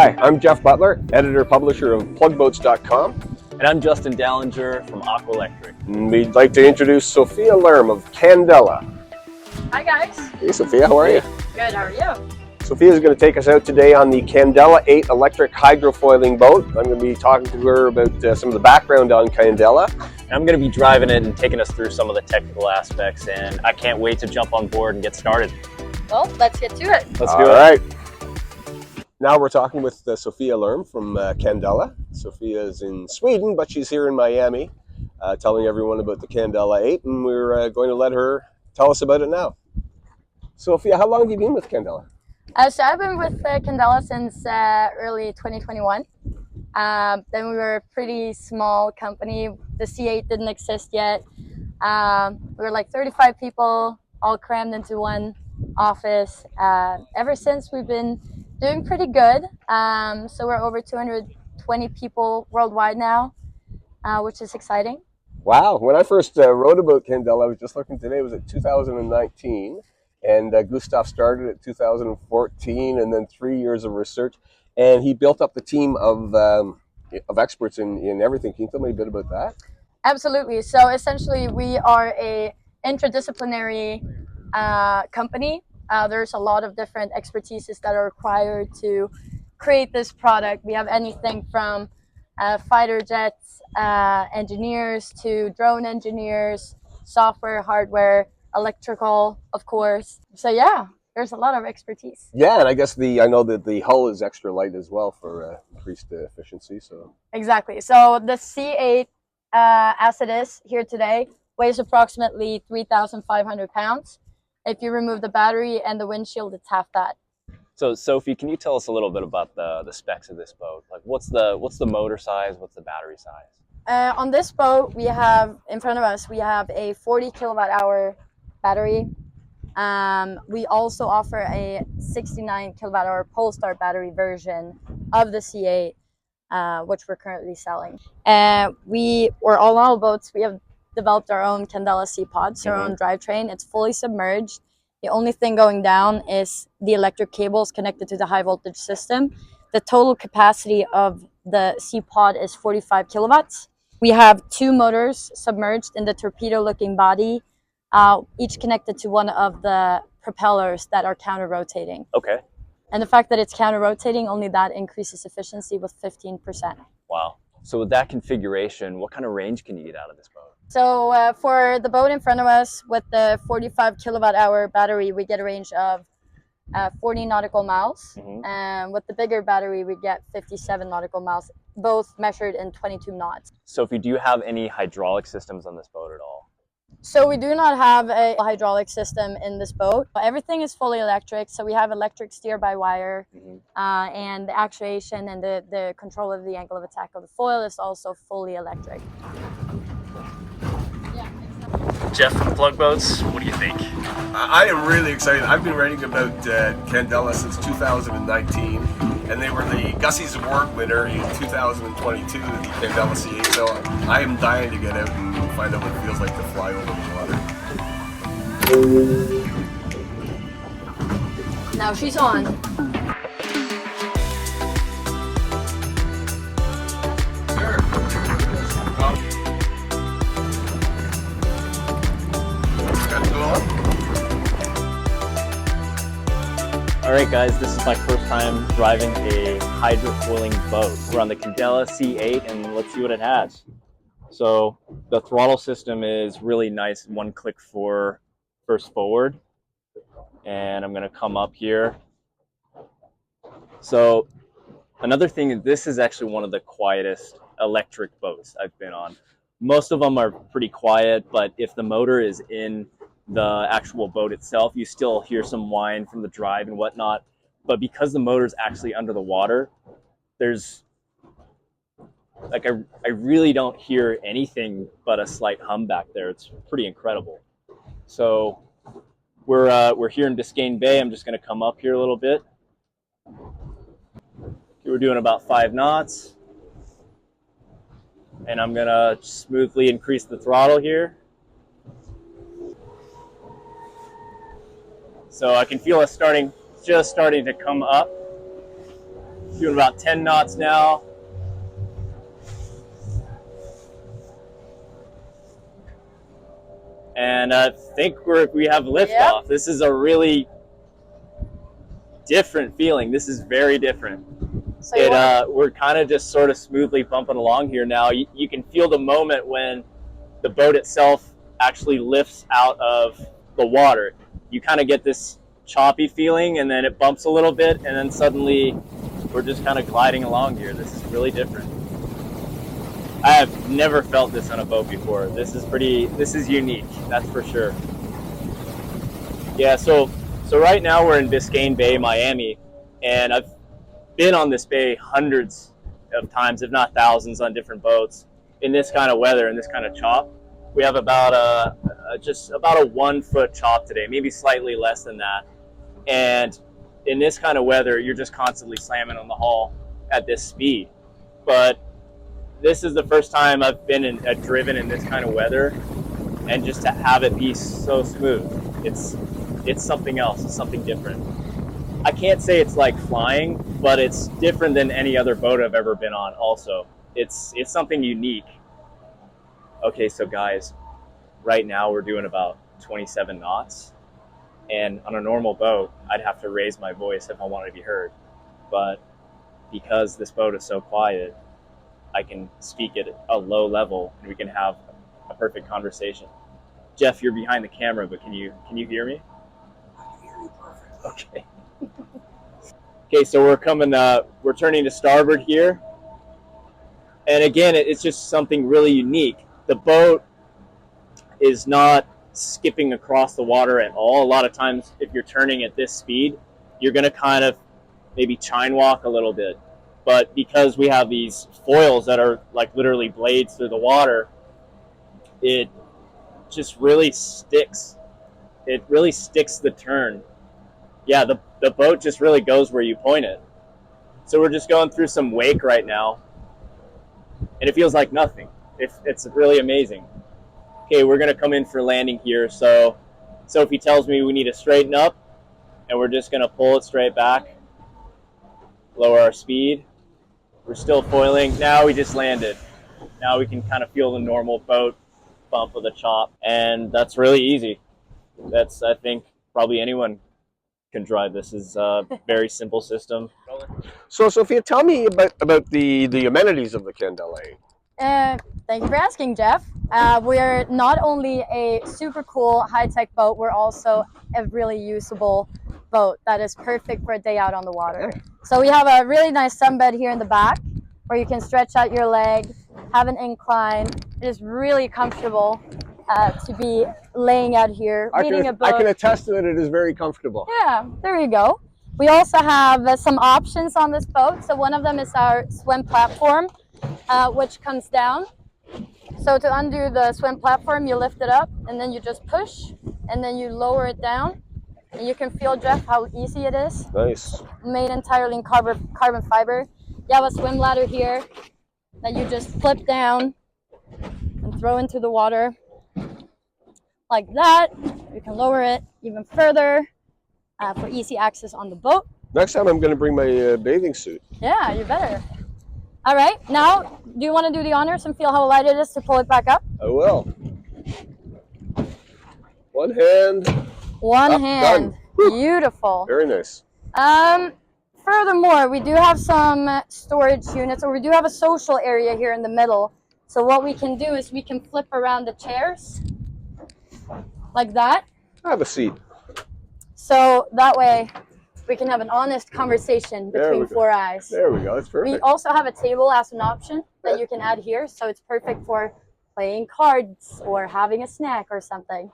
Hi, I'm Jeff Butler, editor-publisher of plugboats.com. And I'm Justin Dalinger from Aqua Lectric. And we'd like to introduce Sophia of Candela. Hi guys. Hey Sophia, how are you? Good, how are you? Sophia is going to take us out today on the Candela 8 electric hydrofoiling boat. I'm going to be talking to her about some of the background on Candela. And I'm going to be driving it and taking us through some of the technical aspects, and I can't wait to jump on board and get started. Well, let's get to it. Let's do it. All right. Now we're talking with Sophia from Candela. Sophia is in Sweden, but she's here in Miami, telling everyone about the Candela 8, and we're going to let her tell us about it now. Sophia, how long have you been with Candela? So I've been with Candela since early 2021. Then we were a pretty small company. The C-8 didn't exist yet. We were like 35 people, all crammed into one office. Ever since, we've been doing pretty good. So we're over 220 people worldwide now, which is exciting. Wow. When I first wrote about Candela, I was just looking today, it was at 2019. And Gustav started at 2014, and then 3 years of research. And he built up the team of experts in everything. Can you tell me a bit about that? Absolutely. So essentially, we are a interdisciplinary company. There's a lot of different expertises that are required to create this product. We have anything from fighter jets engineers to drone engineers, software, hardware, electrical, of course. So yeah, there's a lot of expertise. Yeah, and I guess I know that the hull is extra light as well for increased efficiency. So exactly. So the C-8, as it is here today, weighs approximately 3,500 pounds. If you remove the battery and the windshield, it's half that. So Sophie, can you tell us a little bit about the specs of this boat? Like what's the motor size, what's the battery size? On this boat, we have, in front of us, we have a 40 kilowatt hour battery. We also offer a 69 kilowatt hour Polestar battery version of the C-8, which we're currently selling. We're all our boats, we have developed our own Candela C-Pods, our own drivetrain. It's fully submerged. The only thing going down is the electric cables connected to the high voltage system. The total capacity of the C-Pod is 45 kilowatts. We have two motors submerged in the torpedo-looking body, each connected to one of the propellers that are counter-rotating. Okay. And the fact that it's counter-rotating, only that increases efficiency with 15%. Wow. So with that configuration, what kind of range can you get out of this boat? So for the boat in front of us with the 45 kilowatt hour battery, we get a range of 40 nautical miles. And with the bigger battery, we get 57 nautical miles, both measured in 22 knots. Sophie, do you have any hydraulic systems on this boat at all? So we do not have a hydraulic system in this boat. Everything is fully electric. So we have electric steer-by-wire, and the actuation and the control of the angle of attack of the foil is also fully electric. Jeff from Plug Boats, what do you think? I am really excited. I've been writing about Candela since 2019, and they were the Gussie's Award winner in 2022, the Candela C-8. So I am dying to get out and find out what it feels like to fly over the water. Now she's on. All right, guys, this is my first time driving a hydrofoiling boat. We're on the Candela C-8, and let's see what it has. So the throttle system is really nice, one click for first forward. And I'm gonna come up here. So another thing is this is actually one of the quietest electric boats I've been on. Most of them are pretty quiet, but if the motor is in the actual boat itself, you still hear some whine from the drive and whatnot. But because the motor's actually under the water, there's like I really don't hear anything but a slight hum back there. It's pretty incredible. So we're here in Biscayne Bay. I'm just going to come up here a little bit. We're doing about 5 knots, and I'm going to smoothly increase the throttle here. So I can feel us just starting to come up. Doing about 10 knots now. And I think we have liftoff. Yep. This is a really different feeling. This is very different. So we're kind of just sort of smoothly bumping along here now. You can feel the moment when the boat itself actually lifts out of the water. You kind of get this choppy feeling, and then it bumps a little bit, and then suddenly we're just kind of gliding along here. This is really different. I have never felt this on a boat before. This is unique, that's for sure. Yeah, so right now we're in Biscayne Bay, Miami, and I've been on this bay hundreds of times, if not thousands, on different boats in this kind of weather and this kind of chop. We have about just about a 1 foot chop today, maybe slightly less than that. And in this kind of weather, you're just constantly slamming on the hull at this speed. But this is the first time I've been driven in this kind of weather, and just to have it be so smooth, it's something else. It's something different. I can't say it's like flying, but it's different than any other boat I've ever been on. Also, it's something unique. Okay, so guys, right now we're doing about 27 knots, and on a normal boat, I'd have to raise my voice if I wanted to be heard. But because this boat is so quiet, I can speak at a low level, and we can have a perfect conversation. Jeff, you're behind the camera, but can you hear me? I can hear you perfect. Okay. Okay, so we're turning to starboard here. And again, it's just something really unique. The boat is not skipping across the water at all. A lot of times, if you're turning at this speed, you're going to kind of maybe chine walk a little bit. But because we have these foils that are like literally blades through the water, it just really sticks. It really sticks the turn. Yeah, the boat just really goes where you point it. So we're just going through some wake right now, and it feels like nothing. It's really amazing. Okay, we're gonna come in for landing here. So Sophie tells me we need to straighten up, and we're just gonna pull it straight back, lower our speed. We're still foiling. Now we just landed. Now we can kind of feel the normal boat bump of the chop, and that's really easy. That's, I think, probably anyone can drive. This is a very simple system. So, Sophia, tell me about the amenities of the Candela 8. Thank you for asking, Jeff. We're not only a super cool high-tech boat, we're also a really usable boat that is perfect for a day out on the water. So we have a really nice sunbed here in the back where you can stretch out your leg, have an incline. It is really comfortable to be laying out here, reading a book. I can attest that it is very comfortable. Yeah, there you go. We also have some options on this boat. So one of them is our swim platform, which comes down. So to undo the swim platform, you lift it up, and then you just push, and then you lower it down. And you can feel, Jeff, how easy it is. Nice. Made entirely in carbon fiber. You have a swim ladder here that you just flip down and throw into the water. Like that. You can lower it even further for easy access on the boat. Next time I'm going to bring my bathing suit. Yeah, you better. All right, now, do you want to do the honors and feel how light it is to pull it back up? I will. One hand. One up, hand. Done. Beautiful. Very nice. Furthermore, we do have some storage units, or we do have a social area here in the middle. So what we can do is we can flip around the chairs like that. Have a seat. So that way we can have an honest conversation between four eyes. There we go. That's perfect. We also have a table as an option that you can add here. So it's perfect for playing cards or having a snack or something.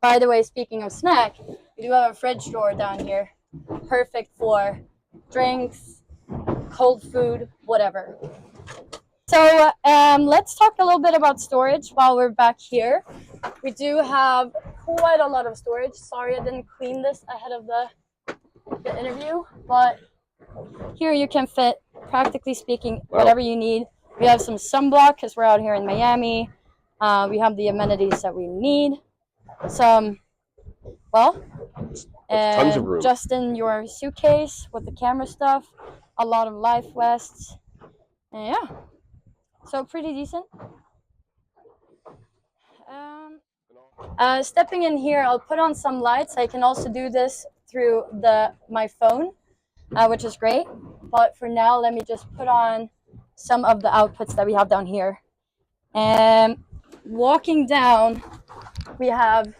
By the way, speaking of snack, we do have a fridge drawer down here. Perfect for drinks, cold food, whatever. So let's talk a little bit about storage while we're back here. We do have quite a lot of storage. Sorry I didn't clean this ahead of the interview, but here you can fit, practically speaking, whatever you need. We have some sunblock because we're out here in Miami. We have the amenities that we need. Some, well, tons of room. just in your suitcase with the camera stuff. a lot of life vests, and yeah, so pretty decent. Stepping in here, I'll put on some lights. I can also do this through my phone, which is great. But for now, let me just put on some of the outputs that we have down here. And walking down, we have,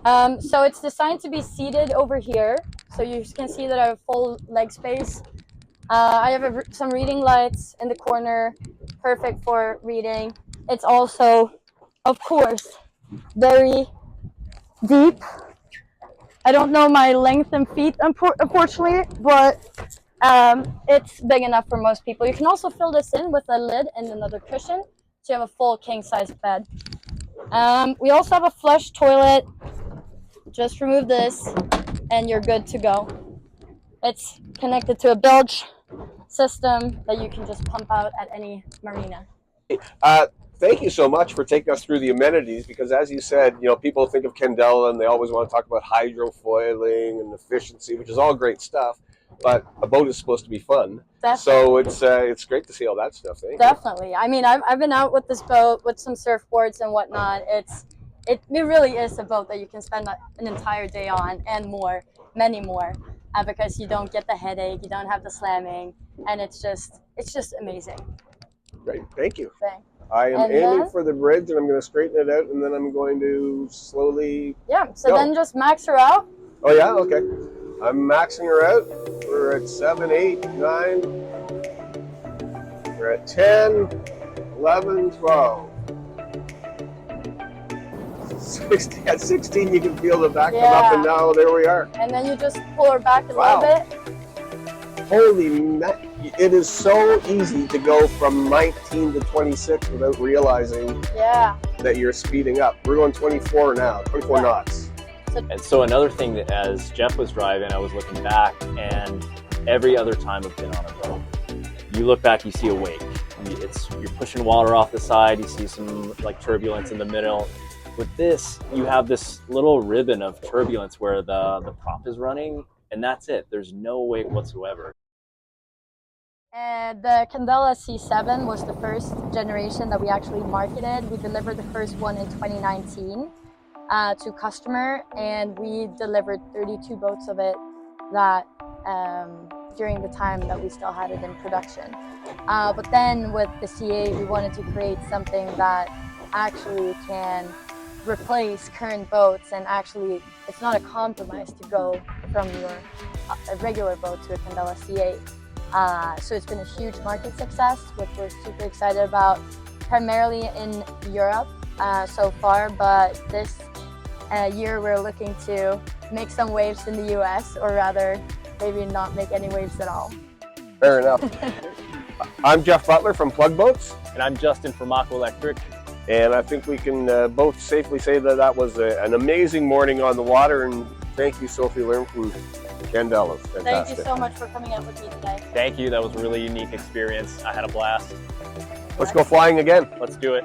so it's designed to be seated over here. So you can see that I have full leg space. I have some reading lights in the corner, perfect for reading. It's also, of course, very deep. I don't know my length in feet, unfortunately, but it's big enough for most people. You can also fill this in with a lid and another cushion, so you have a full king-size bed. We also have a flush toilet. Just remove this, and you're good to go. It's connected to a bilge system that you can just pump out at any marina. Thank you so much for taking us through the amenities, because as you said, you know, people think of Candela and they always want to talk about hydrofoiling and efficiency, which is all great stuff, but a boat is supposed to be fun. Definitely. So it's great to see all that stuff. Definitely. I mean, I've been out with this boat with some surfboards and whatnot. It really is a boat that you can spend an entire day on, and more, many more, because you don't get the headache, you don't have the slamming, and it's just amazing. Great, thank you. Thanks. I am aiming for the bridge, and I'm going to straighten it out, and then I'm going to slowly go. Then just max her out. Oh yeah, okay. I'm maxing her out. We're at 7, 8, 9. We're at 10, 11, 12. 16, at 16 you can feel the back come up, and now there we are. And then you just pull her back a little bit. Holy, it is so easy to go from 19 to 26 without realizing that you're speeding up. We're going 24 now, 24 knots. And so another thing that as Jeff was driving, I was looking back, and every other time I've been on a boat, you look back, you see a wake. You're pushing water off the side, you see some like turbulence in the middle. With this, you have this little ribbon of turbulence where the prop is running, and that's it. There's no wake whatsoever. And the Candela C-7 was the first generation that we actually marketed. We delivered the first one in 2019 to customer, and we delivered 32 boats of it that during the time that we still had it in production. But then with the C-8, we wanted to create something that actually can replace current boats, and actually it's not a compromise to go from your regular boat to a Candela C-8. So it's been a huge market success, which we're super excited about, primarily in Europe so far, but this year we're looking to make some waves in the US, or rather maybe not make any waves at all. Fair enough. I'm Jeff Butler from Plug Boats. And I'm Justin from Aqua Lectric. And I think we can both safely say that was an amazing morning on the water, and thank you, Sophia from Candela. Fantastic. Thank you so much for coming out with me today. Thank you. That was a really unique experience. I had a blast. Let's go flying again. Let's do it.